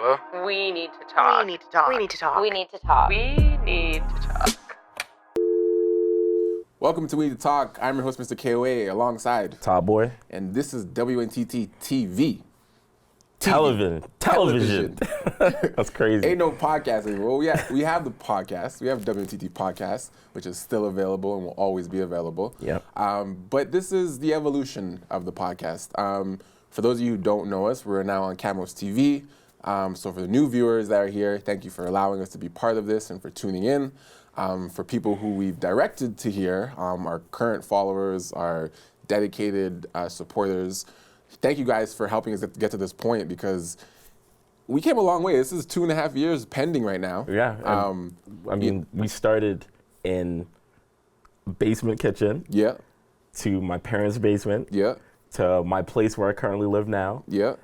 MR.KOA. We need to talk. We need to talk. We need to talk. We need to talk. We need to talk. Welcome to We Need to Talk. I'm your host, Mr. KOA, alongside Top Boy. and this is Wntt TV. Television. That's crazy. Ain't no podcast anymore. Well, we have the podcast. We have WNTT Podcast, which is still available and will always be available. Yep. But this is the evolution of the podcast. For those of you who don't know us, we're now on Camos TV. So for the new viewers that are here, thank you for allowing us to be part of this and for tuning in. For people who we've directed to here, our current followers, our dedicated supporters, thank you guys for helping us get to this point because we came a long way. This is 2.5 years pending right now. Yeah. We started in basement kitchen. Yeah. To my parents' basement. Yeah. To my place where I currently live now. Yeah.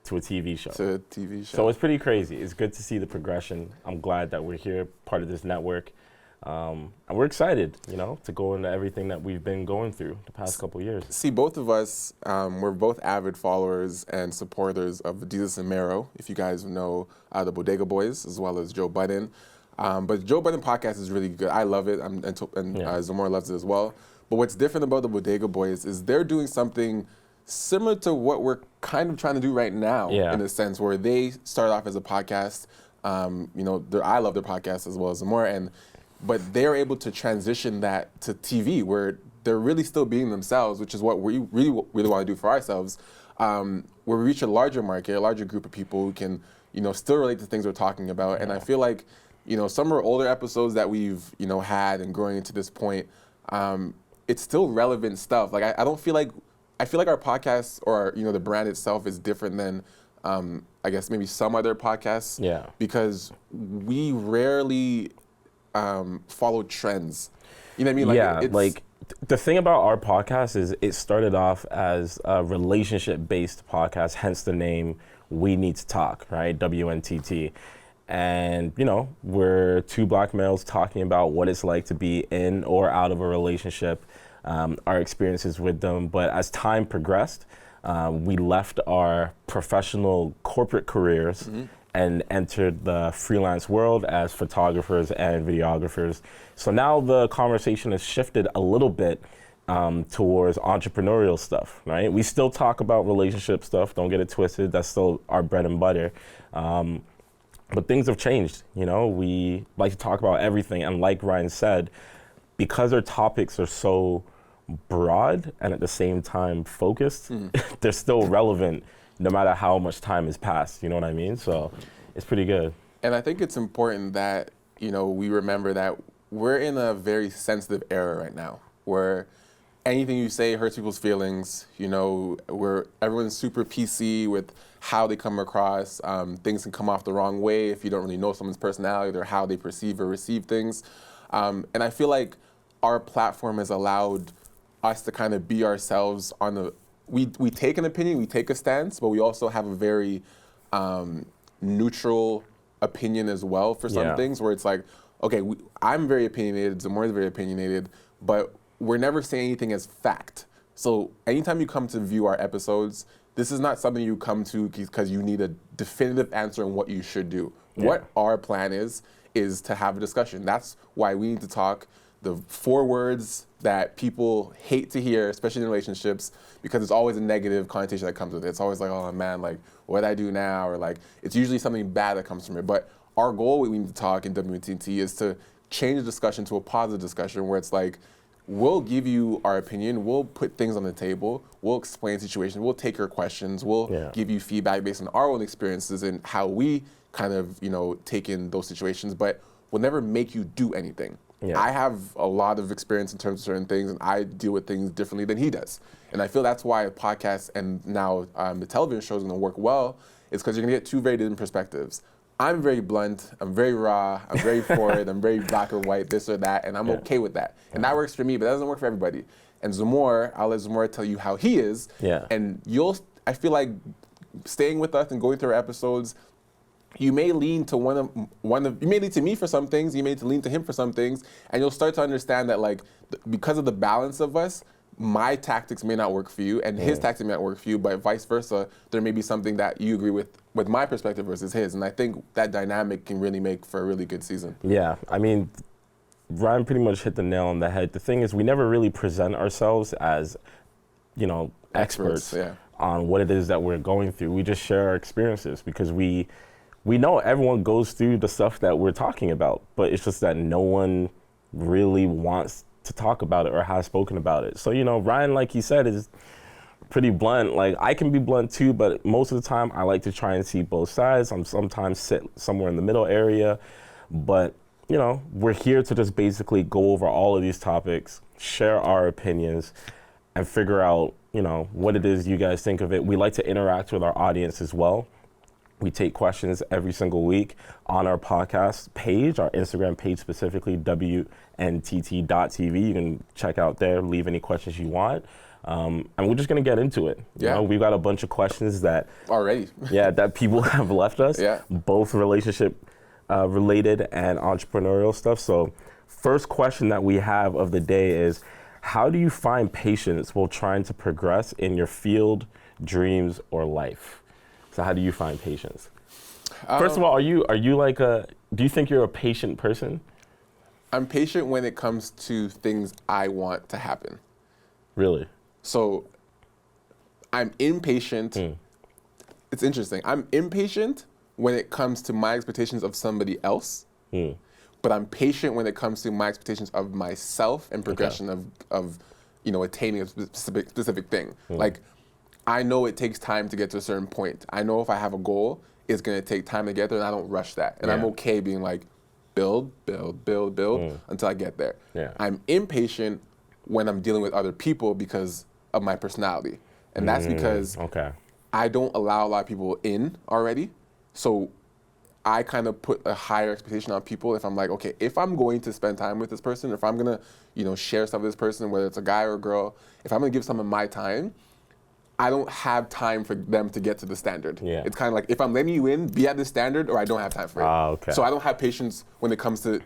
To a TV show. To a TV show. So it's pretty crazy. It's good to see the progression. I'm glad that we're here, part of this network. And we're excited, to go into everything that we've been going through the past couple of years. See, both of us, we're both avid followers and supporters of Jesus and Mero, if you guys know the Bodega Boys, as well as Joe Budden. But Joe Budden podcast is really good. I love it, and Zamora loves it as well. But what's different about the Bodega Boys is they're doing something similar to what we're kind of trying to do right now, in a sense, where they started off as a podcast. I love their podcast as well as Zamora, but they're able to transition that to TV, where they're really still being themselves, which is what we really want to do for ourselves, where we reach a larger market, a larger group of people who can, still relate to things we're talking about. Yeah. And I feel like, some of our older episodes that we've, had and growing into this point, it's still relevant stuff. Like I feel like our podcast or the brand itself is different than I guess maybe some other podcasts. Yeah. Because we rarely follow trends. You know what I mean? The thing about our podcast is it started off as a relationship-based podcast, hence the name We Need to Talk, right? WNTT. And, we're two black males talking about what it's like to be in or out of a relationship, our experiences with them. But as time progressed, we left our professional corporate careers and entered the freelance world as photographers and videographers. So now the conversation has shifted a little bit towards entrepreneurial stuff, right? We still talk about relationship stuff, don't get it twisted, that's still our bread and butter. But things have changed, we like to talk about everything, and like Ryan said, because our topics are so broad and at the same time focused, they're still relevant no matter how much time has passed, you know what I mean? So it's pretty good. And I think it's important that, we remember that we're in a very sensitive era right now where anything you say hurts people's feelings, where everyone's super PC with how they come across. Things can come off the wrong way if you don't really know someone's personality or how they perceive or receive things. And I feel like our platform has allowed us to kind of be ourselves we take an opinion, we take a stance, but we also have a very neutral opinion as well for some things where it's like, okay, I'm very opinionated, Zamora's very opinionated, but we're never saying anything as fact. So anytime you come to view our episodes, this is not something you come to because you need a definitive answer on what you should do. Yeah. What our plan is to have a discussion. That's why we need to talk. The 4 words that people hate to hear, especially in relationships, because it's always a negative connotation that comes with it. It's always like, oh man, like, what do I do now? Or it's usually something bad that comes from it. But our goal, we need to talk in WNTT, is to change the discussion to a positive discussion where it's like, we'll give you our opinion, we'll put things on the table, we'll explain situations, we'll take your questions, we'll give you feedback based on our own experiences and how we kind of, take in those situations, but we'll never make you do anything. Yeah. I have a lot of experience in terms of certain things, and I deal with things differently than he does. And I feel that's why a podcast and now the television show is going to work well, is because you're going to get 2 very different perspectives. I'm very blunt, I'm very raw, I'm very forward, I'm very black or white, this or that, and I'm okay with that. And that works for me, but that doesn't work for everybody. And Zamora, I'll let Zamora tell you how he is, and I feel like staying with us and going through our episodes, you may lean to you may lean to me for some things, you may lean to him for some things, and you'll start to understand that because of the balance of us, my tactics may not work for you, and his tactics may not work for you, but vice versa, there may be something that you agree with my perspective versus his, and I think that dynamic can really make for a really good season. Yeah, I mean, Ryan pretty much hit the nail on the head. The thing is, we never really present ourselves as, experts on what it is that we're going through. We just share our experiences because we know everyone goes through the stuff that we're talking about, but it's just that no one really wants to talk about it or has spoken about it. So, Ryan, like he said, is pretty blunt. Like, I can be blunt too, but most of the time I like to try and see both sides. I'm sometimes sit somewhere in the middle area, but we're here to just basically go over all of these topics, share our opinions, and figure out, what it is you guys think of it. We like to interact with our audience as well. We take questions every single week on our podcast page, our Instagram page specifically, Wntt.tv. You can check out there, leave any questions you want. And we're just going to get into it. We've got a bunch of questions that that people have left us, both relationship related and entrepreneurial stuff. So first question that we have of the day is, how do you find patience while trying to progress in your field, dreams, or life? So how do you find patience? First of all, are you do you think you're a patient person? I'm patient when it comes to things I want to happen. Really? So I'm impatient. It's interesting. I'm impatient when it comes to my expectations of somebody else, but I'm patient when it comes to my expectations of myself and progression of attaining a specific thing. Like, I know it takes time to get to a certain point. I know if I have a goal, it's going to take time to get there, and I don't rush that. And I'm okay being like, build until I get there. I'm impatient when I'm dealing with other people because of my personality. And that's because I don't allow a lot of people in already. So I kind of put a higher expectation on people if I'm like, okay, if I'm going to spend time with this person, if I'm going to, share stuff with this person, whether it's a guy or a girl, if I'm going to give someone my time, I don't have time for them to get to the standard. It's kind of like, if I'm letting you in, be at the standard, or I don't have time for it. So I don't have patience when it comes to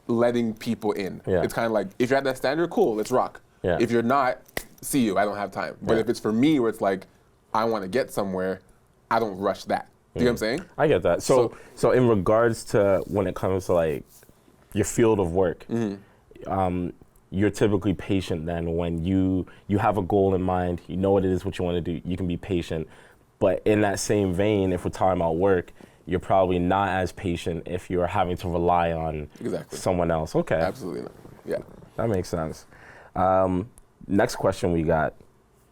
letting people in. It's kind of like, if you're at that standard, cool, let's rock. If you're not, see you, I don't have time. But if it's for me, where it's like, I want to get somewhere, I don't rush that. Do you know what I'm saying? I get that. So in regards to when it comes to like your field of work, you're typically patient then when you have a goal in mind, you know what it is, what you want to do, you can be patient. But in that same vein, if we're talking about work, you're probably not as patient if you're having to rely on someone else. Okay. Absolutely not. Yeah. That makes sense. Next question we got.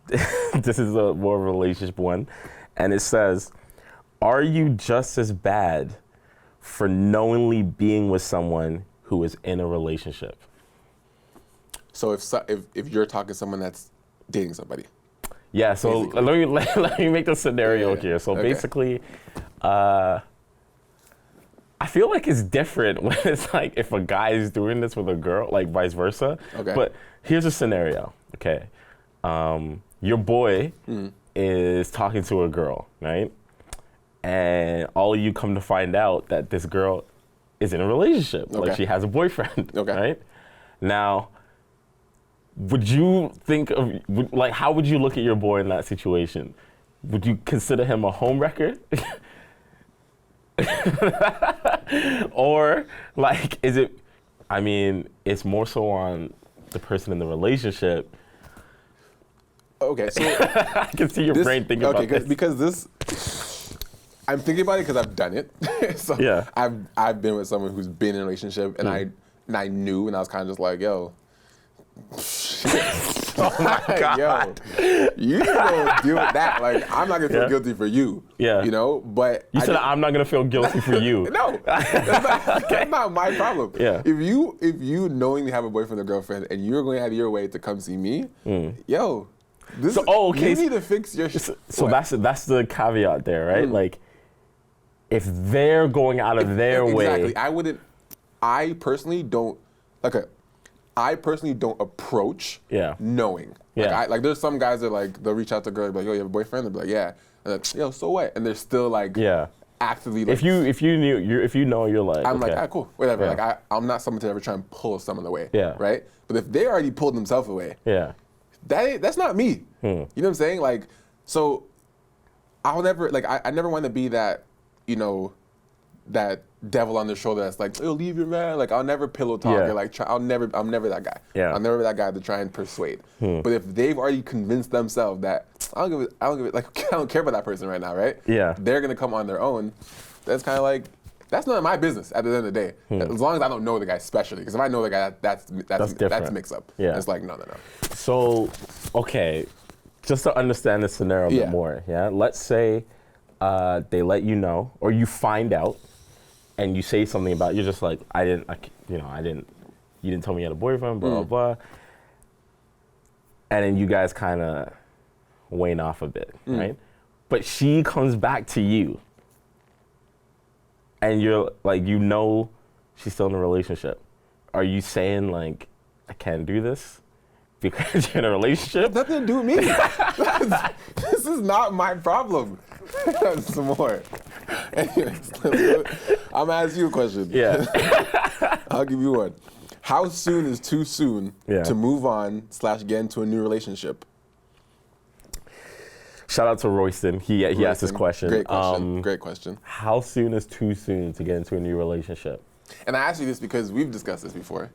This is a more relationship one. And it says, are you just as bad for knowingly being with someone who is in a relationship? So if you're talking to someone that's dating somebody. Yeah, so let me make the scenario here. So basically, I feel like it's different when it's like if a guy is doing this with a girl, like vice versa. But here's a scenario, your boy is talking to a girl, right? And all of you come to find out that this girl is in a relationship, like she has a boyfriend, right? Now, would you think of, how would you look at your boy in that situation? Would you consider him a homewrecker? Or, is it, it's more so on the person in the relationship. Okay, so. I can see your brain thinking about this. Because this, I'm thinking about it because I've done it. So I've been with someone who's been in a relationship, and I knew, and I was kind of just like, yo. Oh my God. Yo, you go deal with that. Like, I'm not gonna feel guilty for you. But you said I'm not gonna feel guilty for you. No, that's not my problem. If you knowingly have a boyfriend or girlfriend and you're going out of your way to come see me, yo, you need to fix your shit. So that's the caveat there, right? Like, if they're going out of their way, I personally don't approach knowing. Like there's some guys that they'll reach out to girls like, yo, you have a boyfriend? They'll be like, yeah. And like, yo, so what? And they're still actively like. If you know, you're like, I'm like, cool, whatever. Like I'm not someone to ever try and pull someone away. Right? But if they already pulled themselves away, that's not me. You know what I'm saying? Like, so I'll never, like, I never want to be that, that devil on the shoulder that's like, oh, leave your man. Like, I'll never pillow talk or like, I'm never that guy. Yeah. I'm never that guy to try and persuade. But if they've already convinced themselves that I don't give it, like, I don't care about that person right now, right? Yeah. They're gonna come on their own. That's kind of like, that's none of my business at the end of the day. As long as I don't know the guy especially, because if I know the guy, that's mix up. Yeah. It's like, no. So, okay, just to understand the scenario a bit more, let's say they let you know, or you find out, and you say something about, you're just like, you didn't tell me you had a boyfriend, blah, blah, blah. And then you guys kind of wane off a bit, right? But she comes back to you, and you're like, she's still in a relationship. Are you saying, like, I can't do this because you're in a relationship? Nothing to do with me. This is not my problem. Some more. Anyways, I'm gonna ask you a question. Yeah. I'll give you one. How soon is too soon to move on / get into a new relationship? Shout out to Royston. He asked this question. Great question. Great question. How soon is too soon to get into a new relationship? And I ask you this because we've discussed this before.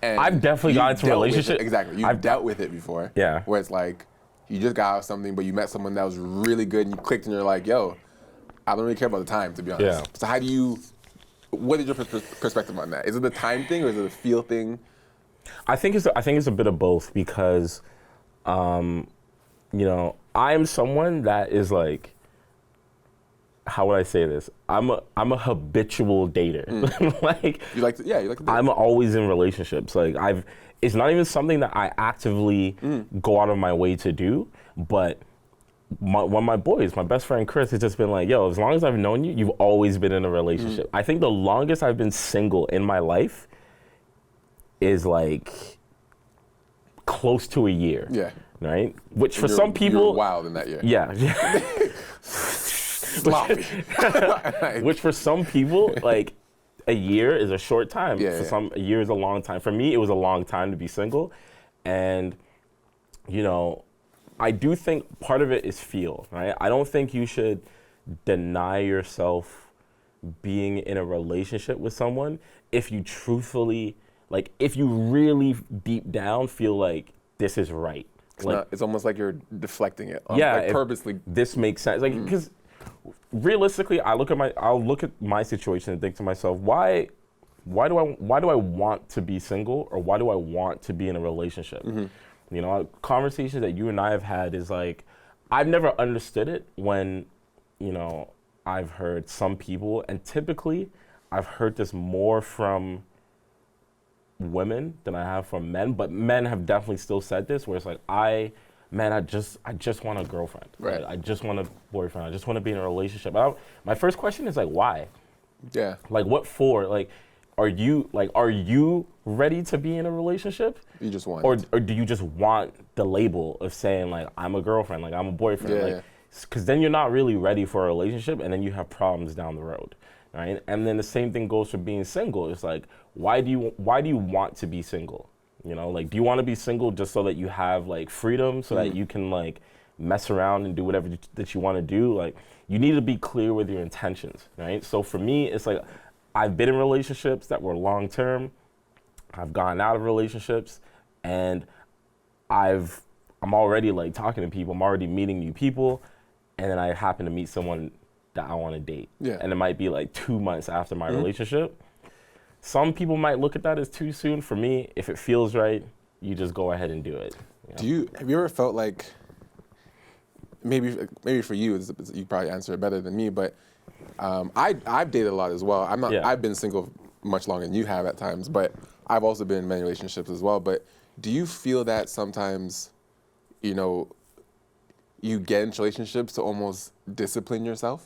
And I've definitely got into a relationship. Exactly. You've dealt with it before. Yeah. Where it's like, you just got out of something, but you met someone that was really good and you clicked and you're like, yo, I don't really care about the time, to be honest. Yeah. So what is your perspective on that? Is it the time thing or is it a feel thing? I think it's a bit of both because, I am someone that is like, how would I say this? I'm a habitual dater. Like, you like to date. I'm always in relationships. Like it's not even something that I actively go out of my way to do, but one of my boys, my best friend Chris, has just been like, yo, as long as I've known you, you've always been in a relationship. I think the longest I've been single in my life is like close to a year. Yeah. Right? Which for some people... You're wild in that year. Yeah. Sloppy. Which for some people, like, a year is a short time. Yeah, some, a year is a long time. For me, it was a long time to be single. And, I do think part of it is feel, right? I don't think you should deny yourself being in a relationship with someone if you truthfully, like, if you really deep down feel like this is right. It's almost like you're deflecting it. Purposely. This makes sense. Like, because realistically, I'll look at my situation and think to myself, why do I want to be single, or why do I want to be in a relationship? Conversations that you and I have had is like, I've never understood it when, I've heard some people, and typically I've heard this more from women than I have from men, but men have definitely still said this, where it's like, I just want a girlfriend. Right. I just want a boyfriend. I just want to be in a relationship. My first question is like, why? Yeah. Like, what for? Like, are you ready to be in a relationship? You just want or do you just want the label of saying, like, I'm a girlfriend, like, I'm a boyfriend? Yeah. Because then you're not really ready for a relationship, and then you have problems down the road, right? And then the same thing goes for being single. It's like, why do you want to be single? Like, do you want to be single just so that you have, like, freedom, so that you can, like, mess around and do whatever that you want to do? Like, you need to be clear with your intentions, right? So for me, it's like, I've been in relationships that were long-term. I've gotten out of relationships, and I'm already, like, talking to people. I'm already meeting new people, and then I happen to meet someone that I want to date. Yeah. And it might be, like, 2 months after my relationship. Some people might look at that as too soon. For me, if it feels right, you just go ahead and do it. Have you ever felt like, maybe for you, you probably answer it better than me, but I've dated a lot as well. I've been single much longer than you have at times, but I've also been in many relationships as well. But do you feel that sometimes, you get into relationships to almost discipline yourself?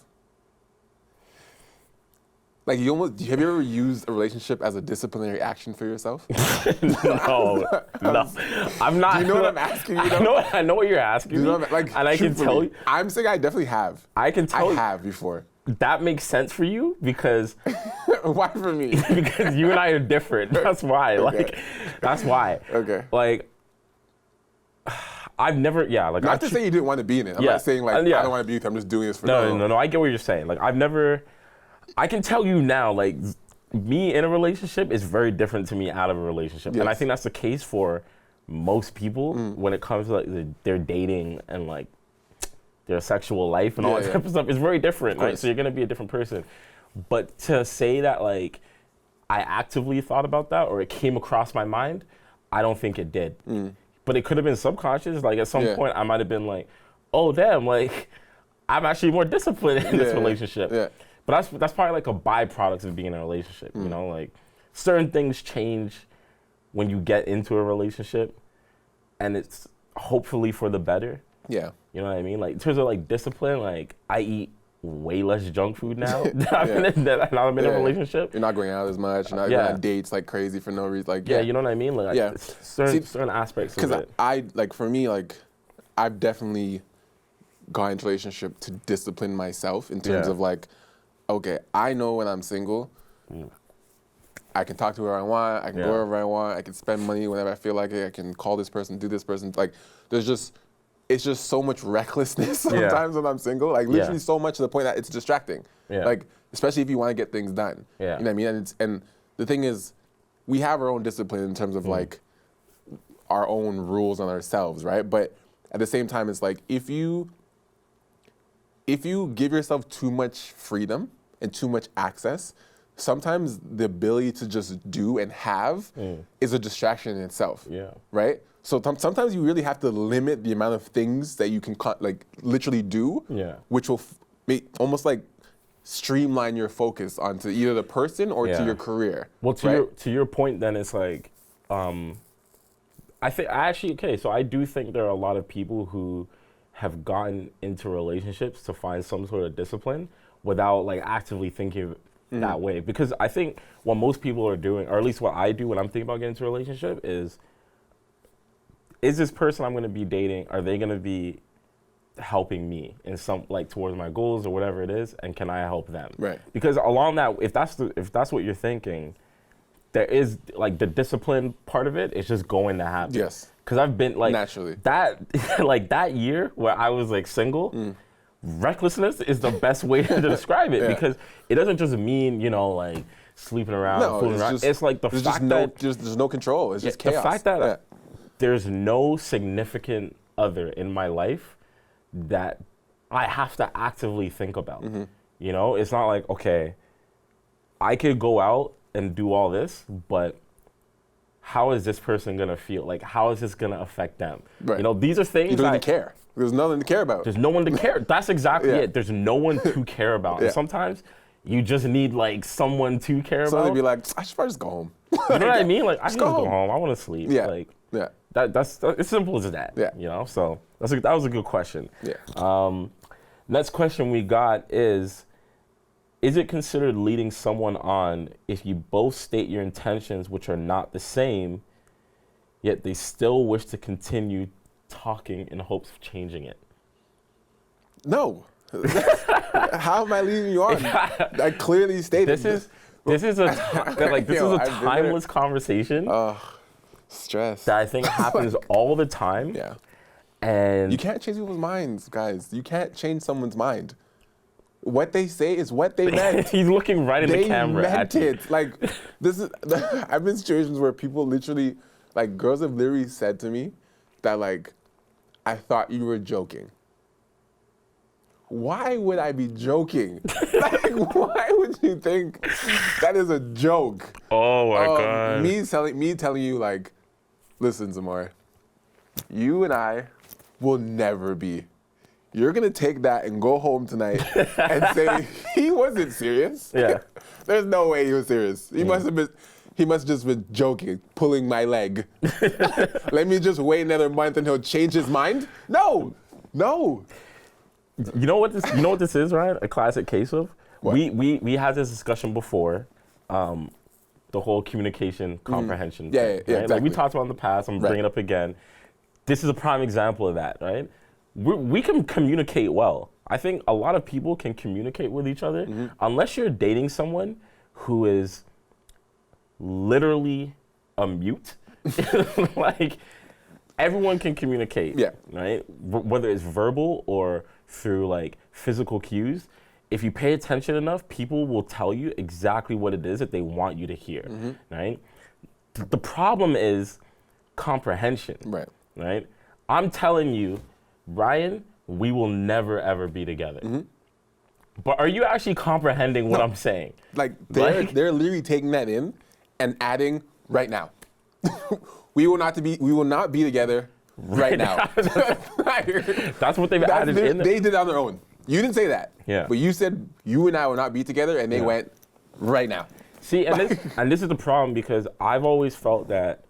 Like, have you ever used a relationship as a disciplinary action for yourself? No. I'm not. Do you know what I'm asking you? I know what you're asking. You know what I'm, and I can tell you. I'm saying I definitely have. I have before. That makes sense for you because. Why for me? Because you and I are different. That's why. Okay. Like, that's why. Okay. Like, I've never, yeah, like Not to say you didn't want to be in it. I'm not saying like I don't want to be with you. I'm just doing this for no. I get what you're saying. Like I can tell you now, like me in a relationship is very different to me out of a relationship, and I think that's the case for most people when it comes to like their dating and like their sexual life and all that type of stuff. It's very different, right? So you're gonna be a different person. But to say that like I actively thought about that or it came across my mind, I don't think it did. But it could have been subconscious. Like at some point, I might have been like, "Oh damn! Like I'm actually more disciplined in this relationship." Yeah. But that's probably like a byproduct of being in a relationship. You know, like certain things change when you get into a relationship, and it's hopefully for the better. Yeah. You know what I mean? Like in terms of like discipline, like I eat way less junk food now now I'm in a relationship. You're not going out as much. You're not going on dates like crazy for no reason. Like you know what I mean? Like certain aspects of it. Because like for me, like I've definitely got into a relationship to discipline myself in terms of like, okay, I know when I'm single, I can talk to whoever I want, I can go wherever I want, I can spend money whenever I feel like it, I can call this person, do this person. Like it's just so much recklessness sometimes when I'm single. Like literally so much to the point that it's distracting. Like especially if you want to get things done. You know what I mean? And the thing is, we have our own discipline in terms of like our own rules on ourselves, right? But at the same time, it's like if you give yourself too much freedom and too much access, sometimes the ability to just do and have is a distraction in itself. Right? So sometimes you really have to limit the amount of things that you can like literally do, which will make almost like streamline your focus onto either the person or to your career. Well, to your point, then it's like, I do think there are a lot of people who have gotten into relationships to find some sort of discipline without like actively thinking that way. Because I think what most people are doing, or at least what I do when I'm thinking about getting into a relationship is this person I'm going to be dating, are they going to be helping me in some, like towards my goals or whatever it is, and can I help them? Right. Because along that, if that's what you're thinking, there is like the discipline part of it is just going to happen. Yes. Because I've been like naturally that like that year where I was like single, recklessness is the best way to describe it because it doesn't just mean like sleeping around, fooling around. It's like the fact that there's no control. It's just chaos. The fact that there's no significant other in my life that I have to actively think about. It's not like, okay, I could go out and do all this, but how is this person gonna feel? Like, how is this gonna affect them? Right. These are things you don't even care. There's nothing to care about. There's no one to care. That's exactly it. There's no one to care about. And sometimes you just need like someone to care about. So be like, I should probably just go home. You know what I mean? Like, I should just go home. I want to sleep. That's as simple as that. So that was a good question. Next question we got is it considered leading someone on if you both state your intentions which are not the same, yet they still wish to continue talking in hopes of changing it? No. How am I leading you on? I clearly stated this is a timeless conversation. Stress. That I think happens all the time. Yeah. And you can't change people's minds, guys. You can't change someone's mind. What they say is what they meant. He's looking right in the camera. They meant it. Like, I've been in situations where people literally, like, girls have literally said to me that, like, I thought you were joking. Why would I be joking? Like, why would you think that is a joke? Oh my God. Me telling you, like, listen, Zamar, you and I will never be. You're gonna take that and go home tonight and say he wasn't serious. Yeah. There's no way he was serious. He must just been joking, pulling my leg. Let me just wait another month and he'll change his mind? No. You know what this is, Ryan? A classic case of? What? We had this discussion before, the whole communication comprehension thing, right? Exactly. Like we talked about in the past, I'm bringing it up again. This is a prime example of that, right? We can communicate well. I think a lot of people can communicate with each other unless you're dating someone who is literally a mute. Like, everyone can communicate. Yeah. Right. Whether it's verbal or through like physical cues. If you pay attention enough, people will tell you exactly what it is that they want you to hear. Right. The problem is comprehension. Right. Right. I'm telling you, Ryan, we will never ever be together. But are you actually comprehending what I'm saying? Like they're literally taking that in and adding right now. we will not be together right now. That's what they've added in. They did it on their own. You didn't say that. Yeah. But you said you and I will not be together, and they went right now. See, and this is the problem, because I've always felt that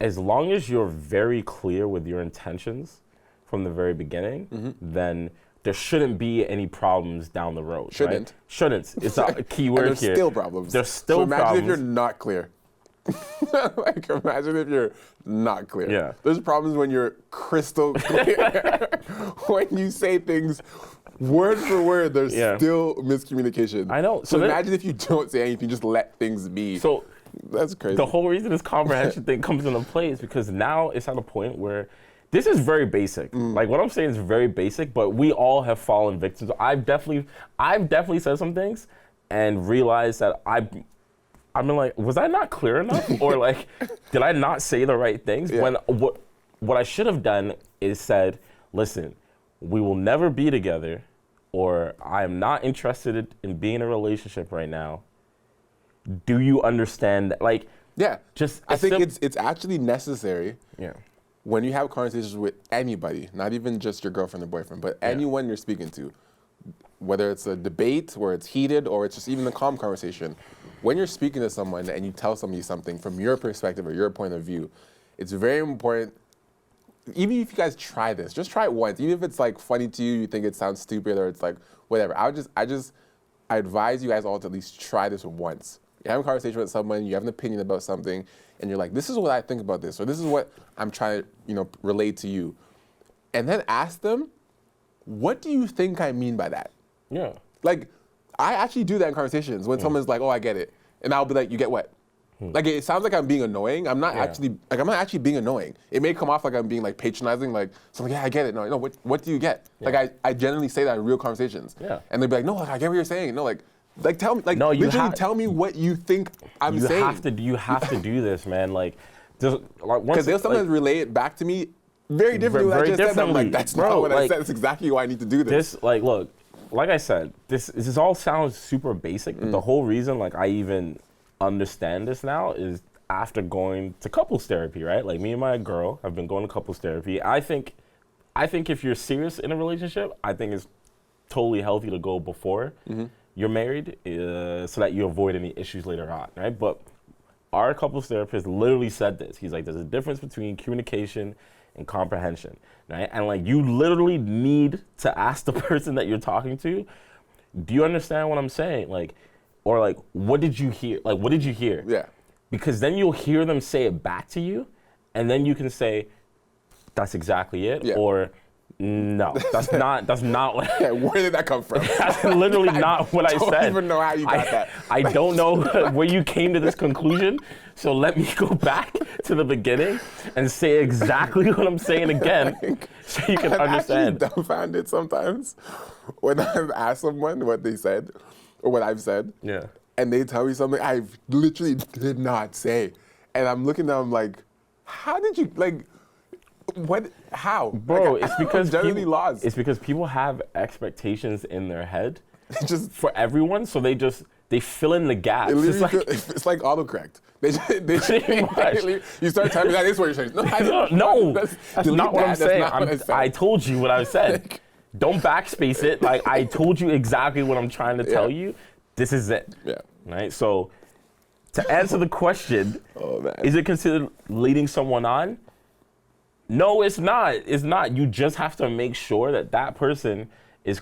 as long as you're very clear with your intentions from the very beginning, then there shouldn't be any problems down the road. Shouldn't. Right? Shouldn't. It's a key word there's here. Still problems. There's still so imagine problems. if you're not clear. Like, imagine if you're not clear. Yeah. There's problems when you're crystal clear. When you say things word for word, there's still miscommunication. I know. So imagine if you don't say anything, just let things be. So that's crazy. the whole reason this comprehension thing comes into play is because now it's at a point where this is very basic. Like, what I'm saying is very basic, but we all have fallen victims. I've definitely said some things and realized that I've been like, was I not clear enough? Or like, did I not say the right things? Yeah. When what I should have done is said, listen, we will never be together, or I am not interested in being in a relationship right now. Do you understand that? Like, just I think it's actually necessary. Yeah. When you have conversations with anybody, not even just your girlfriend or boyfriend, but anyone you're speaking to, whether it's a debate where it's heated or it's just even a calm conversation, when you're speaking to someone and you tell somebody something from your perspective or your point of view, it's very important. Even if you guys try this, just try it once. Even if it's like funny to you, you think it sounds stupid, or it's like whatever. I advise you guys all to at least try this once. You have a conversation with someone, you have an opinion about something, and you're like, this is what I think about this, or this is what I'm trying to, relate to you. And then ask them, what do you think I mean by that? Yeah. Like, I actually do that in conversations when someone's like, oh, I get it. And I'll be like, you get what? Like, it sounds like I'm being annoying. I'm not actually being annoying. It may come off like I'm being like patronizing, like, so I'm like, yeah, I get it. No, what do you get? Yeah. Like, I generally say that in real conversations. Yeah. And they'll be like, no, like, I get what you're saying. No, like tell me, like, no, literally tell me what you think I'm saying. You have to do this, man. Like, because they'll sometimes relay it back to me very differently than I just said. I'm like, that's not what I said. That's exactly why I need to do this. Look, like I said, this all sounds super basic, but the whole reason, like, I even understand this now is after going to couples therapy, right? Like, me and my girl have been going to couples therapy. I think if you're serious in a relationship, I think it's totally healthy to go before you're married, so that you avoid any issues later on, right? But our couples therapist literally said this. He's like, there's a difference between communication and comprehension, right? And like, you literally need to ask the person that you're talking to, do you understand what I'm saying? Like, or like, what did you hear? Like, what did you hear? Yeah. Because then you'll hear them say it back to you, and then you can say, that's exactly it, or no, that's not what. Yeah, where did that come from? That's literally not what I said. I don't even know how you got that. I don't know where you came to this conclusion, so let me go back to the beginning and say exactly what I'm saying again, so you can understand. I'm dumbfounded sometimes when I've asked someone what they said or what I've said, and they tell me something I literally did not say, and I'm looking at them like, how did you like? What? How? Bro, like, it's because generally lost. It's because people have expectations in their head, just for everyone, so they fill in the gaps. It's like autocorrect. You start typing that. This is what you're saying. No, that's not what I'm saying. I told you what I said. Don't backspace it. Like, I told you exactly what I'm trying to tell you. This is it. Yeah. Right. So, to answer the question, is it considered leading someone on? No, it's not. It's not. You just have to make sure that person is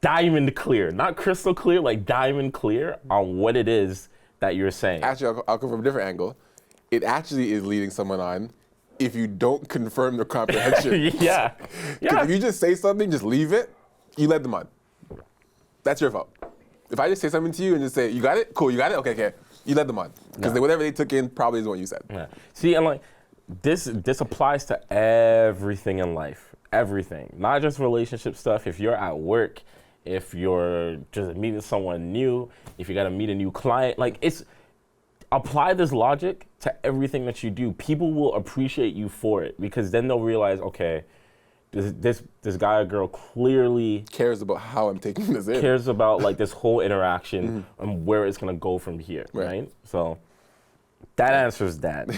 diamond clear, not crystal clear, like diamond clear on what it is that you're saying. Actually, I'll come from a different angle. It actually is leading someone on if you don't confirm the comprehension. Yeah. If you just say something, just leave it, you led them on. That's your fault. If I just say something to you and just say, you got it? Cool, you got it? Okay. You led them on. Because whatever they took in probably is what you said. Yeah. See, and like, this applies to everything in life. Everything, not just relationship stuff. If you're at work, if you're just meeting someone new, if you got to meet a new client, like apply this logic to everything that you do. People will appreciate you for it because then they'll realize, okay, this guy or girl clearly cares about how I'm taking this in. Cares about like this whole interaction and where it's gonna go from here, right? So that answers that.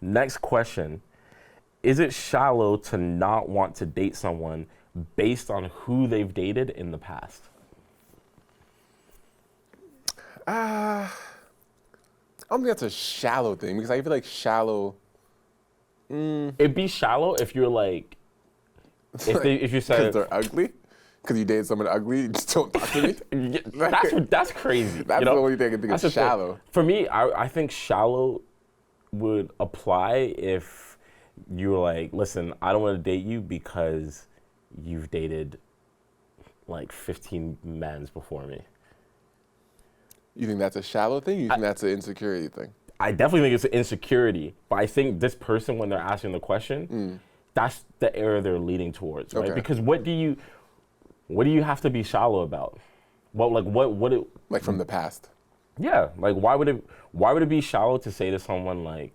Next question. Is it shallow to not want to date someone based on who they've dated in the past? I don't think that's a shallow thing because I feel like shallow. It'd be shallow if you're like, if you said because they're ugly, because you dated someone ugly, you just don't talk to me. that's crazy. That's the only thing I think is shallow. For me, I think shallow would apply if you were like, listen, I don't want to date you because you've dated like 15 men before me. You think that's a shallow thing? You think that's an insecurity thing? I definitely think it's an insecurity, but I think this person, when they're asking the question, that's the area they're leading towards, right? Okay. Because what do you have to be shallow about? Like from the past. Yeah, like why would it be shallow to say to someone like,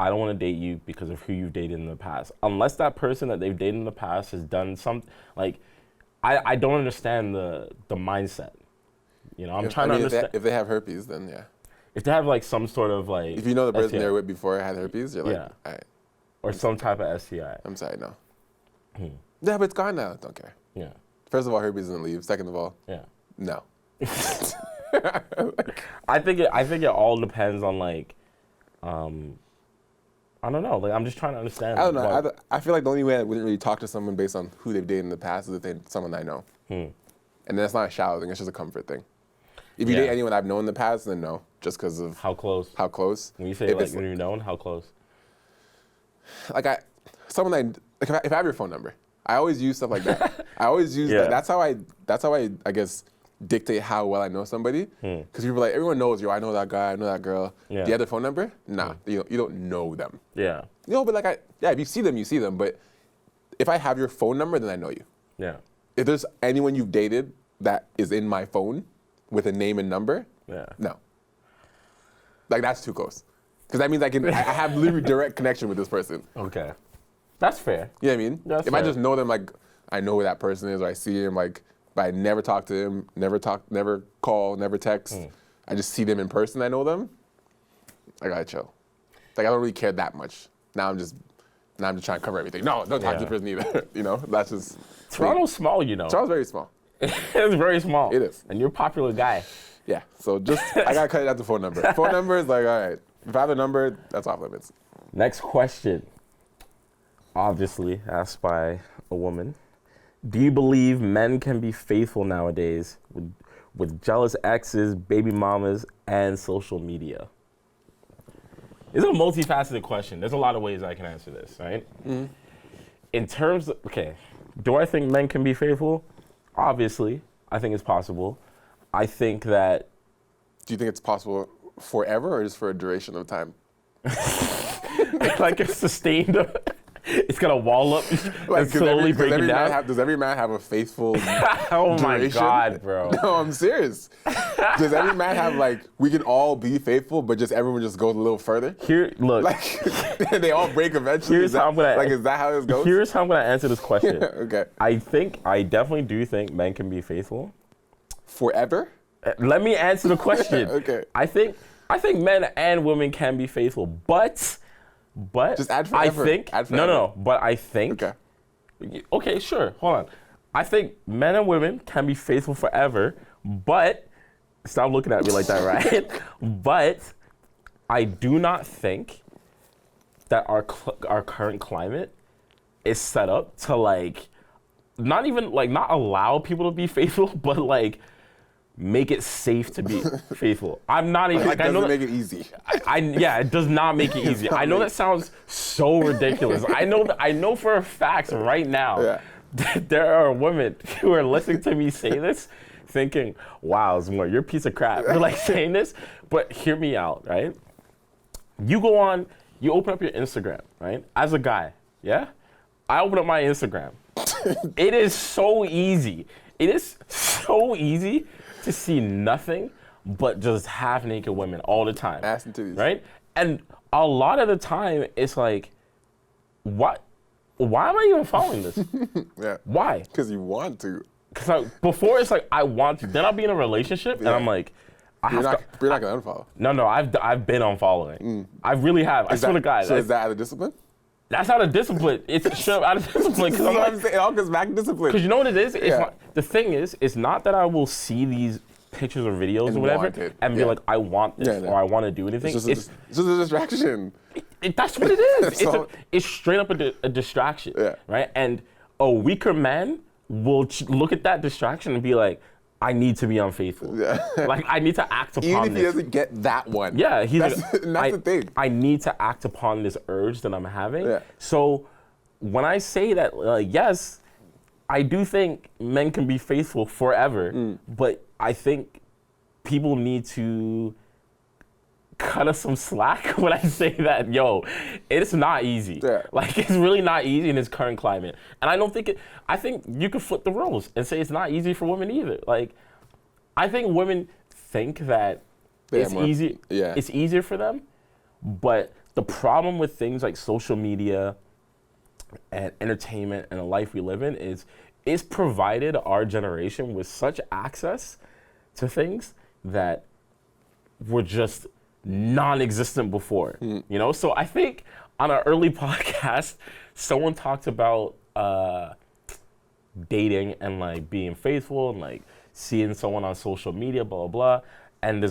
I don't want to date you because of who you've dated in the past, unless that person that they've dated in the past has done something like, I don't understand the mindset. You know, I'm trying to understand. If they have herpes, then yeah. If they have like some sort of like, if you know the person STI, they were with before had herpes, you're like, yeah, all right. or some type of STI. I'm sorry, no. Yeah, but it's gone now. Don't care. Yeah. First of all, herpes doesn't leave. Second of all, Yeah. no. I think it all depends on like, I don't know. Like I'm just trying to understand. I don't know. I feel like the only way I wouldn't really talk to someone based on who they've dated in the past is if they're someone I know. And that's not a shallow thing. It's just a comfort thing. If you date anyone I've known in the past, then no, just because of how close. How close? When you say like when you're known, how close? Like if I have your phone number, I always use stuff like that. I always use that. That's how I guess dictate how well I know somebody. Because people are like, everyone knows you. I know that guy. I know that girl. Do you have their phone number? Nah, you don't know them. Yeah. You know, but like if you see them, you see them. But if I have your phone number, then I know you. Yeah. If there's anyone you've dated that is in my phone with a name and number, no. Like that's too close. Because that means I have literally direct connection with this person. Okay. That's fair. You know what I mean? That's if fair. I just know them, like I know who that person is, or I see him, like, but I never talk to him, never call, never text. I just see them in person, I know them. I gotta chill. Like I don't really care that much. Now I'm just trying to cover everything. No, don't talk to the person either. You know, that's just. Toronto's small, you know. Toronto's very small. It's very small. It is. And you're a popular guy. Yeah. So I gotta cut it out to phone number. Phone number is like, all right. If I have a number, that's off limits. Next question. Obviously asked by a woman. Do you believe men can be faithful nowadays with jealous exes, baby mamas, and social media? It's a multifaceted question. There's a lot of ways I can answer this, right? In terms of, do I think men can be faithful? Obviously, I think it's possible. I think that... Do you think it's possible forever or just for a duration of time? Like it's sustained... It's gonna wall up and slowly break it down. Does every man have a faithful Oh duration? my God, bro. No, I'm serious. Does every man have like, we can all be faithful, but just everyone just goes a little further? Here, look. Like, they all break eventually? Here's how I'm gonna... Like, is that how this goes? Here's how I'm gonna answer this question. Okay. I definitely do think men can be faithful. Forever? Let me answer the question. Okay. I think men and women can be faithful, but just add forever. But I think okay, sure. Hold on. I think men and women can be faithful forever, but stop looking at me like that, right? But I do not think that our current climate is set up to like not allow people to be faithful, but like make it safe to be faithful. I'm not even like, it I know doesn't make it easy. It does not make it easy. I know that sounds so ridiculous. I know for a fact right now that there are women who are listening to me say this thinking, wow, Zmore, you're a piece of crap. You're like saying this, but hear me out, right? You go on you open up your Instagram, right? As a guy, yeah? I open up my Instagram. It is so easy. It is so easy to see nothing but just half naked women all the time. Ass and titties. Right? And a lot of the time, it's like, what? Why am I even following this? Yeah. Why? Because you want to. Because before it's like, I want to. Then I'll be in a relationship, and I'm like, You're not going to unfollow. No, I've been unfollowing. I really have. I swear to God. So is that out of discipline? That's out of discipline. It's straight up out of discipline. Because I'm like, it all goes back to discipline. because you know what it is? It's Yeah. not, the thing is, it's not that I will see these pictures or videos And or whatever want it. and be Yeah. like, I want this Yeah, or I want to do anything. It's just a distraction. That's what it is. So- It's straight up a distraction, Yeah. right? And a weaker man will look at that distraction and be like, I need to be unfaithful. Yeah. Like, I need to act upon Even if this. he doesn't get that one. Yeah, he's that's, like, and that's the thing. I need to act upon this urge that I'm having. Yeah. So when I say that, yes, I do think men can be faithful forever, but I think people need to cut us some slack when I say that, yo, it's not easy. Yeah. Like, it's really not easy in this current climate. And I don't think I think you could flip the roles and say it's not easy for women either. Like, I think women think that it's easy. Yeah. It's easier for them, but the problem with things like social media and entertainment and the life we live in is it's provided our generation with such access to things that were just non-existent before, you know? So I think on an early podcast, someone talked about dating and like being faithful and like seeing someone on social media, blah, blah, blah. And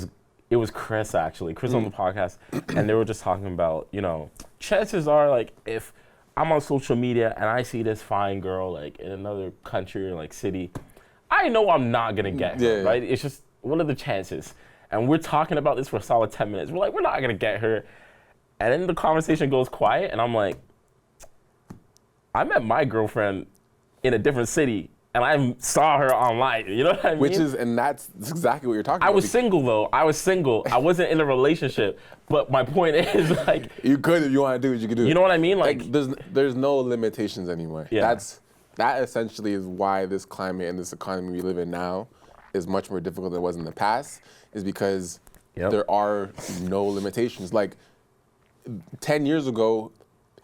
it was Chris actually, Chris on the podcast, and they were just talking about, you know, chances are like if I'm on social media and I see this fine girl like in another country or like city, I know I'm not gonna get her, Yeah. right? It's just, what are the chances? And we're talking about this for a solid 10 minutes. We're like, we're not gonna get her. And then the conversation goes quiet and I'm like, I met my girlfriend in a different city and I saw her online, you know what I mean? And that's exactly what you're talking about. I was single though, I was single. I wasn't in a relationship, but my point is like. You could, if you want to do it, you could do it. You know what I mean? Like there's no limitations anymore. Yeah. That essentially is why this climate and this economy we live in now is much more difficult than it was in the past, is because there are no limitations. Like 10 years ago,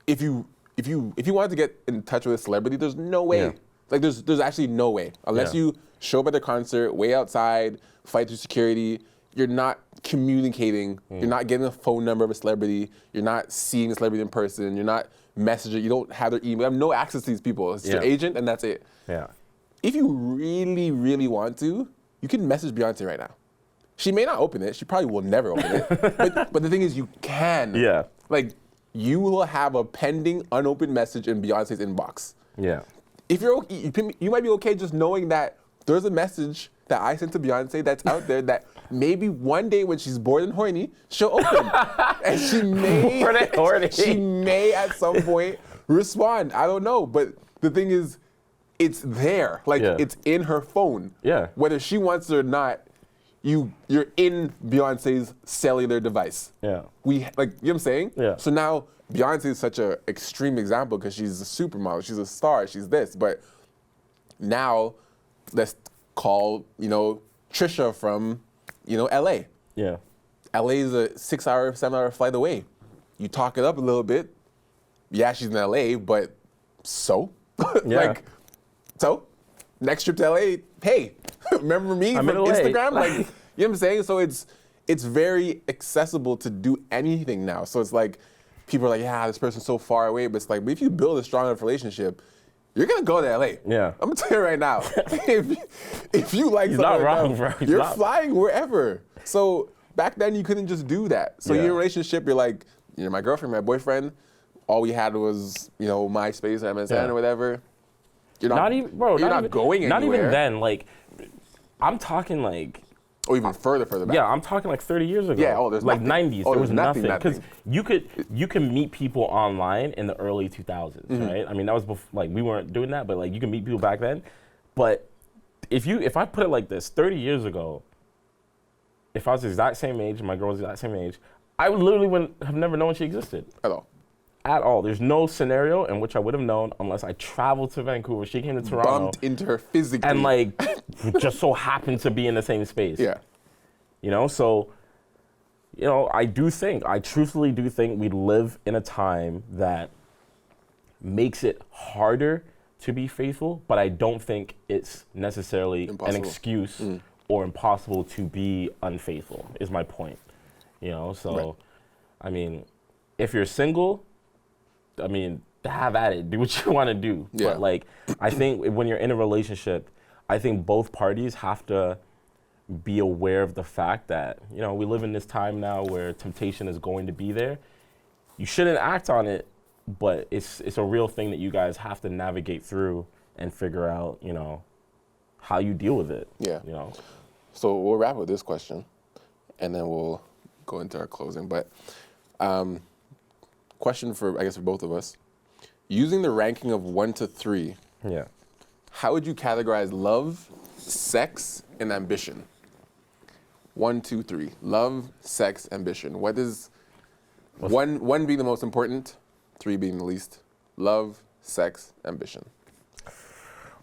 if you wanted to get in touch with a celebrity, there's no way. Yeah. Like there's actually no way. Unless you show up at their concert, wait outside, fight through security, you're not communicating, you're not getting a phone number of a celebrity, you're not seeing a celebrity in person, you're not messaging, you don't have their email, you have no access to these people. It's your agent and that's it. Yeah. If you really, really want to, you can message Beyonce right now. She may not open it. She probably will never open it. But the thing is, you can. Yeah. Like, you will have a pending unopened message in Beyonce's inbox. Yeah. If you're okay, you might be okay just knowing that there's a message that I sent to Beyonce that's out there that maybe one day when she's bored and horny, she'll open. And she may, Bored and horny. she may at some point respond. I don't know. But the thing is, it's there. Like, it's in her phone. Yeah. Whether she wants it or not, you're in Beyonce's cellular device. Yeah. You know what I'm saying? Yeah. So now Beyonce is such an extreme example because she's a supermodel, she's a star, she's this. But now let's call, Trisha from, LA. Yeah. LA is a 6-hour, 7-hour flight away. You talk it up a little bit. Yeah, she's in LA, but so? Yeah. So? Next trip to LA, hey, remember me I'm from in LA. Instagram? You know what I'm saying? So it's very accessible to do anything now. So it's like, people are like, yeah, this person's so far away, but it's like, but if you build a strong enough relationship, you're gonna go to LA. Yeah. I'm gonna tell you right now. if you like He's something not wrong, enough, bro. He's you're not. flying wherever. So back then you couldn't just do that. So Yeah. your relationship, you're like, you're my girlfriend, my boyfriend. All we had was, MySpace or MSN or whatever. You're not Not even, bro. You're not even, going anywhere. Not even then. Like, I'm talking like. Or even further back. Yeah, I'm talking like 30 years ago. Yeah, there's like nothing. 90s. Oh, there was there's nothing. Because you can meet people online in the early 2000s, right? I mean, that was before, we weren't doing that, but like you can meet people back then. But if I put it like this, 30 years ago, if I was the exact same age, my girl was the exact same age, I literally would have never known she existed. At all. At all. There's no scenario in which I would have known unless I traveled to Vancouver. She came to Toronto. Bumped into her physically. And like, just so happened to be in the same space. Yeah. You know, so, you know, I truthfully do think we live in a time that makes it harder to be faithful, but I don't think it's necessarily an excuse or impossible to be unfaithful, is my point. You know, so, right. I mean, if you're single, I mean, have at it, do what you want to do. Yeah. But like, I think when you're in a relationship, I think both parties have to be aware of the fact that, you know, we live in this time now where temptation is going to be there. You shouldn't act on it, but it's a real thing that you guys have to navigate through and figure out, you know, how you deal with it. Yeah. You know. So we'll wrap with this question, and then we'll go into our closing. But question for, I guess, for both of us. Using the ranking of 1 to 3, yeah, how would you categorize love, sex, and ambition? 1, 2, 3. Love, sex, ambition. What is one being the most important, 3 being the least? Love, sex, ambition.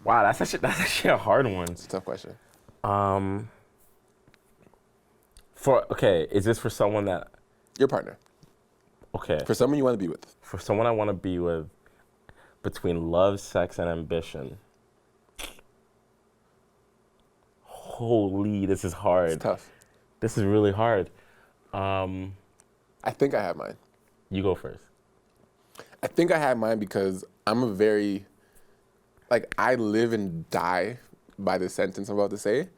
Wow, that's actually a hard one. It's a tough question. Is this for someone that... Your partner. Okay. For someone you want to be with. For someone I want to be with, between love, sex, and ambition. Holy, this is hard. It's tough. This is really hard. I think I have mine. You go first. I think I have mine because I'm a very, like, I live and die by the sentence I'm about to say.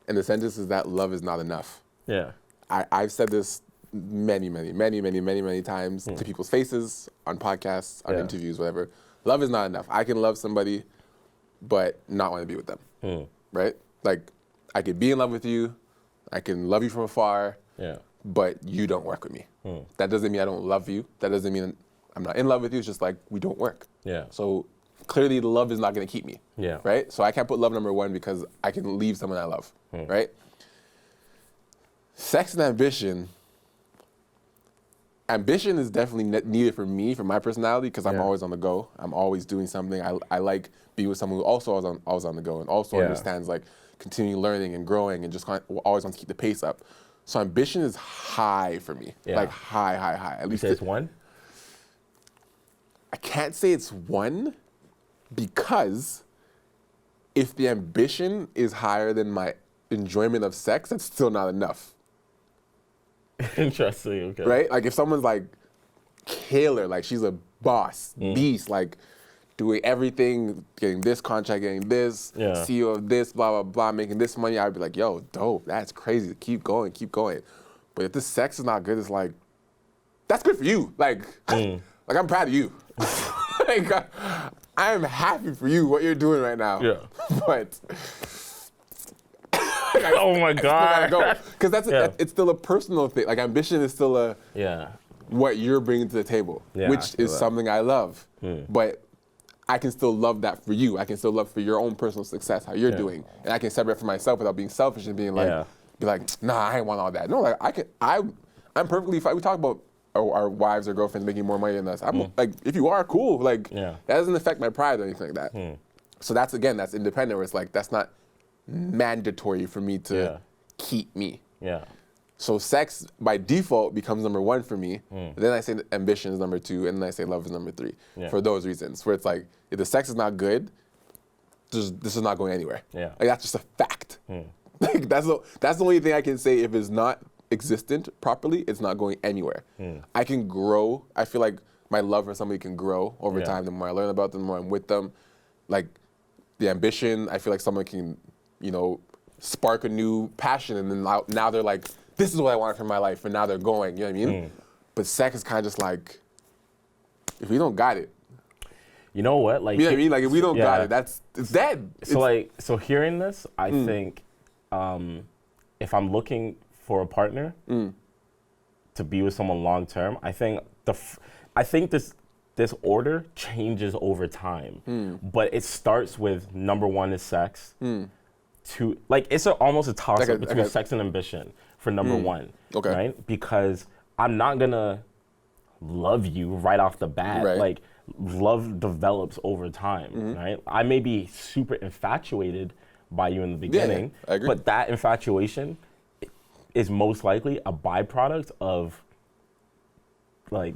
And the sentence is that love is not enough. Yeah. I've said this many times to people's faces, on podcasts, on interviews, whatever. Love is not enough. I can love somebody, but not want to be with them, right? Like, I could be in love with you, I can love you from afar, but you don't work with me. That doesn't mean I don't love you. That doesn't mean I'm not in love with you. It's just like, we don't work. Yeah. So clearly the love is not going to keep me, right? So I can't put love number 1 because I can leave someone I love, right? Sex and ambition. Ambition is definitely needed for me, for my personality, because I'm always on the go. I'm always doing something. I like being with someone who also always on the go and also understands like continuing learning and growing and just always wants to keep the pace up. So ambition is high for me, like high. At least it's 1? I can't say it's 1 because if the ambition is higher than my enjoyment of sex, that's still not enough. Interesting, okay. Right? Like if someone's like killer, like she's a boss, beast, like doing everything, getting this contract, getting this, CEO of this, blah, blah, blah, making this money, I'd be like, yo, dope, that's crazy, keep going. But if the sex is not good, it's like, that's good for you. Like, like I'm proud of you. Like, I'm happy for you, what you're doing right now. Yeah. But... oh my God. Because it's still a personal thing. Like ambition is still what you're bringing to the table, which is something I love. But I can still love that for you. I can still love for your own personal success, how you're doing, and I can separate from myself without being selfish and being like, nah, I ain't want all that. No, like I'm perfectly fine. We talk about our wives or girlfriends making more money than us. I'm like, if you are, cool. Like that doesn't affect my pride or anything like that. So that's independent. Where it's like that's not mandatory for me to keep me. Yeah. So sex by default becomes number 1 for me. Then I say ambition is number 2, and then I say love is number 3 for those reasons. Where it's like if the sex is not good, this is not going anywhere. Yeah. Like that's just a fact. Like that's the only thing I can say. If it's not existent properly, it's not going anywhere. I can grow. I feel like my love for somebody can grow over time. The more I learn about them, the more I'm with them. Like the ambition, I feel like someone can, you know, spark a new passion, and then now they're like, this is what I wanted for my life, and now they're going, you know what I mean? But sex is kind of just like, if we don't got it. You know what? Like, you know what I mean? Like, if we don't got it, it's dead. So hearing this, I think if I'm looking for a partner to be with someone long term, I think this order changes over time, but it starts with number 1 is sex. It's almost a toss-up between sex and ambition for number 1, right? Because I'm not gonna love you right off the bat. Right. Like, love develops over time, Mm-hmm. right? I may be super infatuated by you in the beginning, I agree. but that infatuation is most likely a byproduct of like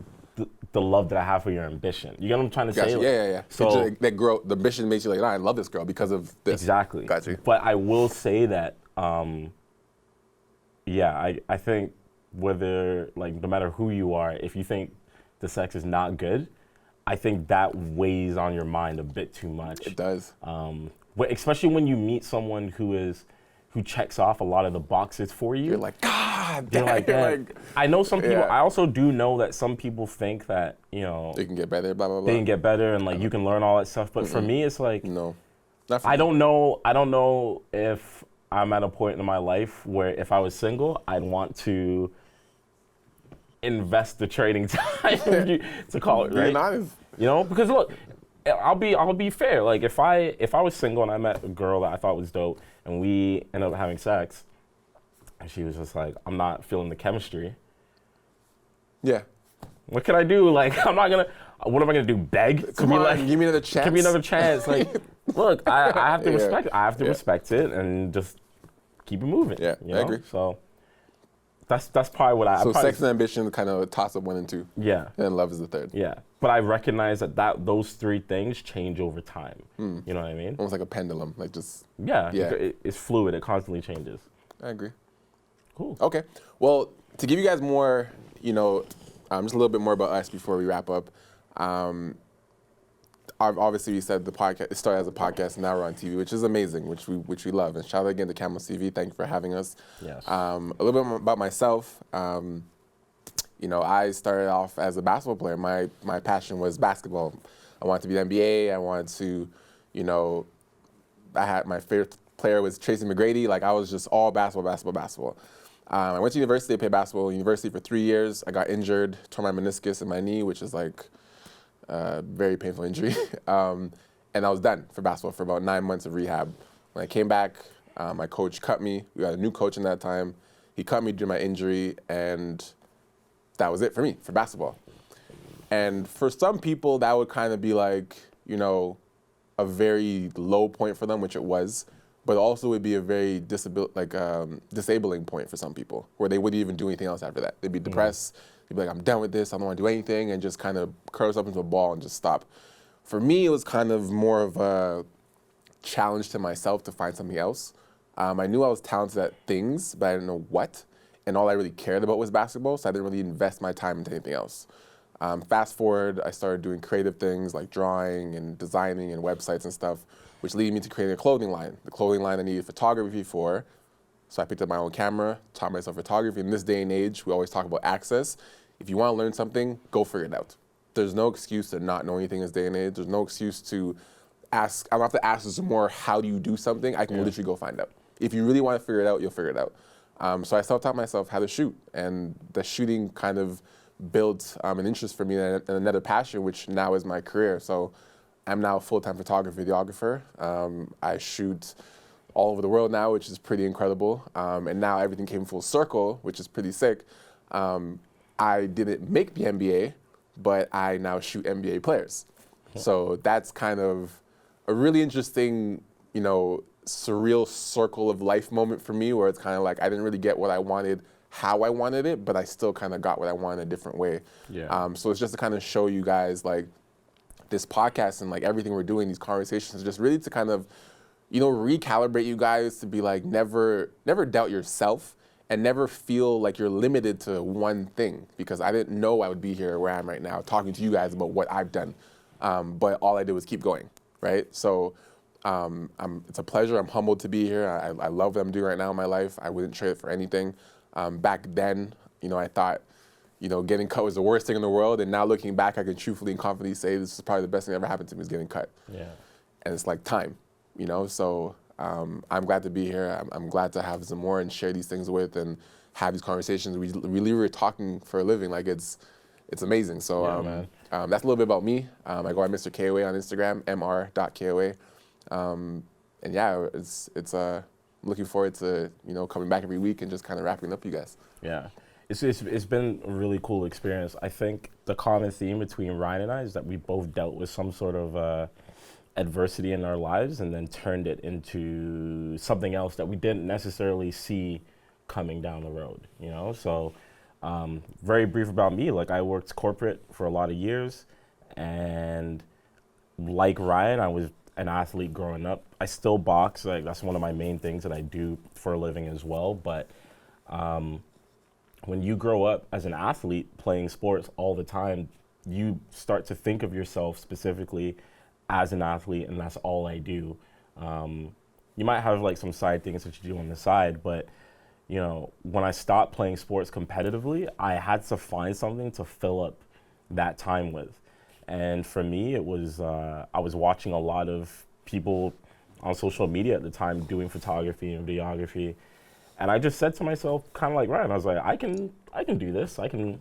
the love that I have for your ambition. You get what I'm trying to say? Gotcha. Like, Yeah. So that grow, the ambition makes you like, I love this girl because of this. exactly. Gotcha. But I will say that, I think whether, like, no matter who you are, if you think the sex is not good, I think that weighs on your mind a bit too much. It does. Especially when you meet someone who checks off a lot of the boxes for you. You're like, God, You're like, damn. "Man." I know some people. Yeah. I also do know that some people think that They can get better, blah, blah, blah. they can get better and like you can learn all that stuff. But for me, it's like No. Not for I me. don't know. I don't know if I'm at a point in my life where if I was single, I'd want to invest the trading time to call it, right? Being honest. Because look, I'll be fair. Like if I was single and I met a girl that I thought was dope and we ended up having sex, and she was just like, I'm not feeling the chemistry. Yeah. What can I do? Like what am I gonna do? Beg? Come on, give me another chance. Give me another chance. Like, look, I have to Yeah. respect it. I have to Yeah. respect it and just keep it moving. Yeah, you I know? agree. So that's probably what I. So probably, sex and ambition kind of toss up 1 and 2. Yeah. And then love is the third. Yeah. But I recognize that those three things change over time. You know what I mean? Almost like a pendulum, like just. Yeah. Yeah. It's fluid. It constantly changes. I agree. Cool. Okay. Well, to give you guys more, just a little bit more about us before we wrap up. Obviously, we said the podcast, it started as a podcast, and now we're on TV, which is amazing, which we love. And shout out again to Camels TV. Thank you for having us. Yes. A little bit more about myself. I started off as a basketball player. My passion was basketball. I wanted to be in the NBA. I wanted to, I had my favorite player was Tracy McGrady. Like I was just all basketball. I went to university. I played basketball university for 3 years. I got injured, tore my meniscus in my knee, which is like a very painful injury. And I was done for basketball for about 9 months of rehab. When I came back, my coach cut me. We got a new coach in that time. He cut me during my injury, and that was it for me, for basketball. And for some people, that would kind of be like, a very low point for them, which it was, but also would be a very disabling point for some people, where they wouldn't even do anything else after that. They'd be depressed. They'd be like, I'm done with this. I don't want to do anything, and just kind of curl up into a ball and just stop. For me, it was kind of more of a challenge to myself to find something else. I knew I was talented at things, but I didn't know what. And all I really cared about was basketball, so I didn't really invest my time into anything else. Fast forward, I started doing creative things like drawing and designing and websites and stuff, which led me to creating a clothing line. The clothing line I needed photography for, so I picked up my own camera, taught myself photography. In this day and age, we always talk about access. If you want to learn something, go figure it out. There's no excuse to not know anything in this day and age. There's no excuse to ask. I don't have to ask some more, how do you do something? I can literally go find out. If you really want to figure it out, you'll figure it out. So I self-taught myself how to shoot, and the shooting kind of built an interest for me and another passion, which now is my career. So I'm now a full-time photographer, videographer. I shoot all over the world now, which is pretty incredible. And now everything came full circle, which is pretty sick. I didn't make the NBA, but I now shoot NBA players. So that's kind of a really interesting, surreal circle of life moment for me, where it's kind of like I didn't really get what I wanted, how I wanted it, but I still kind of got what I wanted a different way. Yeah. So it's just to kind of show you guys like this podcast and like everything we're doing, these conversations, is just really to kind of, recalibrate you guys to be like, never doubt yourself and never feel like you're limited to one thing, because I didn't know I would be here where I am right now talking to you guys about what I've done. But all I did was keep going, right? So it's a pleasure. I'm humbled to be here. I love what I'm doing right now in my life. I wouldn't trade it for anything. Back then, I thought, getting cut was the worst thing in the world. And now looking back, I can truthfully and confidently say this is probably the best thing that ever happened to me, is getting cut. Yeah. And it's like time, So I'm glad to be here. I'm glad to have some more and share these things with and have these conversations. We really were talking for a living. Like it's amazing. So that's a little bit about me. I go by Mr.KOA on Instagram, MR.KOA. And yeah, it's looking forward to, coming back every week and just kind of wrapping up you guys. Yeah. It's been a really cool experience. I think the common theme between Ryan and I is that we both dealt with some sort of adversity in our lives and then turned it into something else that we didn't necessarily see coming down the road, you know? So very brief about me, like I worked corporate for a lot of years, and like Ryan, I was an athlete growing up. I still box, like that's one of my main things that I do for a living as well, but when you grow up as an athlete playing sports all the time, you start to think of yourself specifically as an athlete, and that's all I do. You might have like some side things that you do on the side, but you know, when I stopped playing sports competitively, I had to find something to fill up that time with. And for me, it was, I was watching a lot of people on social media at the time doing photography and videography. And I just said to myself, kind of like Ryan, I was like, I can do this. I can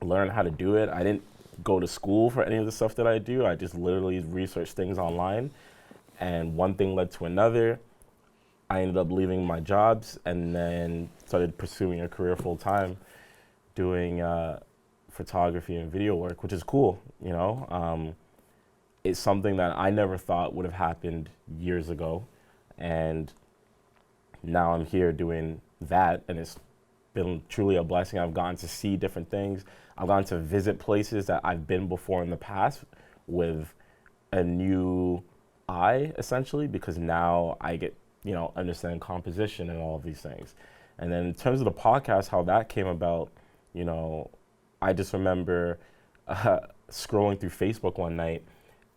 learn how to do it. I didn't go to school for any of the stuff that I do. I just literally researched things online. And one thing led to another. I ended up leaving my jobs and then started pursuing a career full time, doing photography and video work, which is cool, you know. It's something that I never thought would have happened years ago. And now I'm here doing that, and it's been truly a blessing. I've gotten to see different things. I've gotten to visit places that I've been before in the past with a new eye, essentially, because now I get, you know, understand composition and all of these things. And then in terms of the podcast, how that came about, you know, I just remember scrolling through Facebook one night,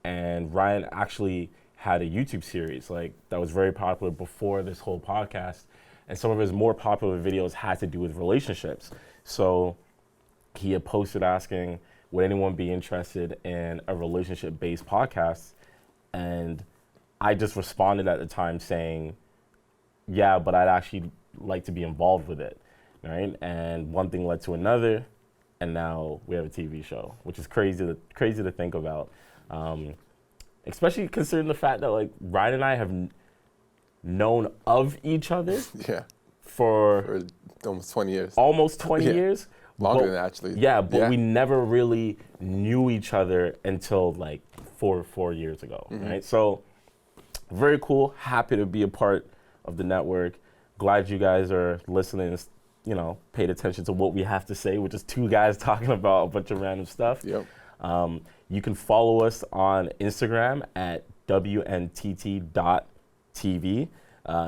and Ryan actually had a YouTube series like that was very popular before this whole podcast, and some of his more popular videos had to do with relationships. So he had posted asking, would anyone be interested in a relationship-based podcast? And I just responded at the time saying, yeah, but I'd actually like to be involved with it, right? And one thing led to another, and now we have a TV show, which is crazy to think about. Especially considering the fact that like Ryan and I have known of each other for almost 20 years. Almost 20 years. Longer than that, actually. Yeah, but we never really knew each other until like four years ago, right? So very cool. Happy to be a part of the network. Glad you guys are listening, you know, paid attention to what we have to say, which is two guys talking about a bunch of random stuff. Yep. You can follow us on Instagram at WNTT.TV.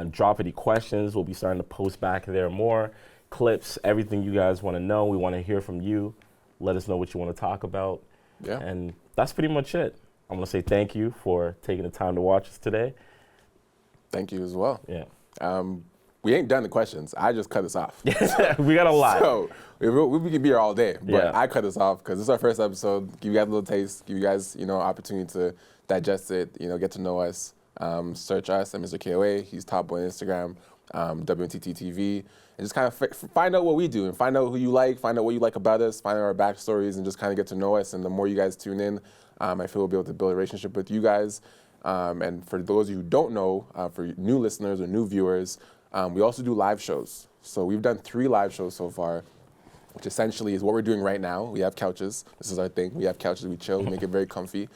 Drop any questions. We'll be starting to post back there more clips, everything you guys want to know. We want to hear from you. Let us know what you want to talk about. Yeah. And that's pretty much it. I'm going to say thank you for taking the time to watch us today. Thank you as well. Yeah. We ain't done the questions. I just cut us off. We got a lot. So we could be here all day, but Yeah. I cut us off because this is our first episode. Give you guys a little taste. Give you guys, you know, opportunity to digest it. You know, get to know us. Search us at MR.KOA. He's top boy on Instagram. Wntt TV, and just kind of find out what we do and find out who you like, find out what you like about us, find out our backstories, and just kind of get to know us. And the more you guys tune in, I feel we'll be able to build a relationship with you guys. And for those of you who don't know, for new listeners or new viewers, we also do live shows. So we've done 3 live shows so far, which essentially is what we're doing right now. We have couches. This is our thing. We have couches. We chill. We make it very comfy.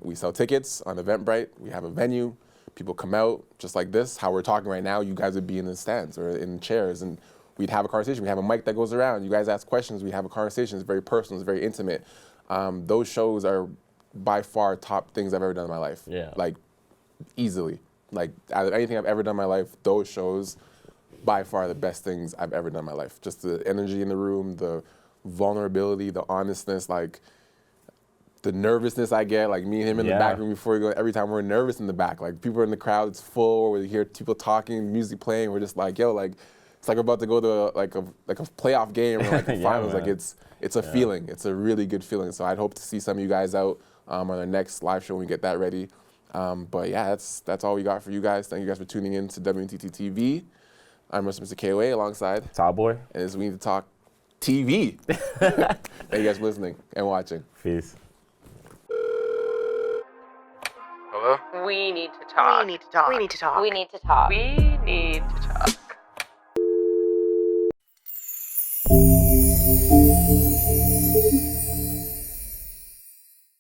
We sell tickets on Eventbrite. We have a venue. People come out just like this, how we're talking right now. You guys would be in the stands or in chairs, and we'd have a conversation. We have a mic that goes around. You guys ask questions. We have a conversation. It's very personal. It's very intimate. Those shows are by far top things I've ever done in my life. Yeah. Like, easily. Like, out of anything I've ever done in my life, those shows, by far the best things I've ever done in my life. Just the energy in the room, the vulnerability, the honestness, like, the nervousness I get, like me and him in the back room before we go, every time we're nervous in the back, like people are in the crowd, it's full, we hear people talking, music playing, we're just like, yo, like, it's like we're about to go to like a playoff game or like the finals. Like it's a feeling, it's a really good feeling. So I'd hope to see some of you guys out on our next live show when we get that ready. But yeah, that's all we got for you guys. Thank you guys for tuning in to WNTT TV. I'm Mr. KOA alongside Top Boy. And it's We Need to Talk TV. Thank you guys for listening and watching. Peace. We need to talk. We need to talk. We need to talk. We need to talk. We need to talk.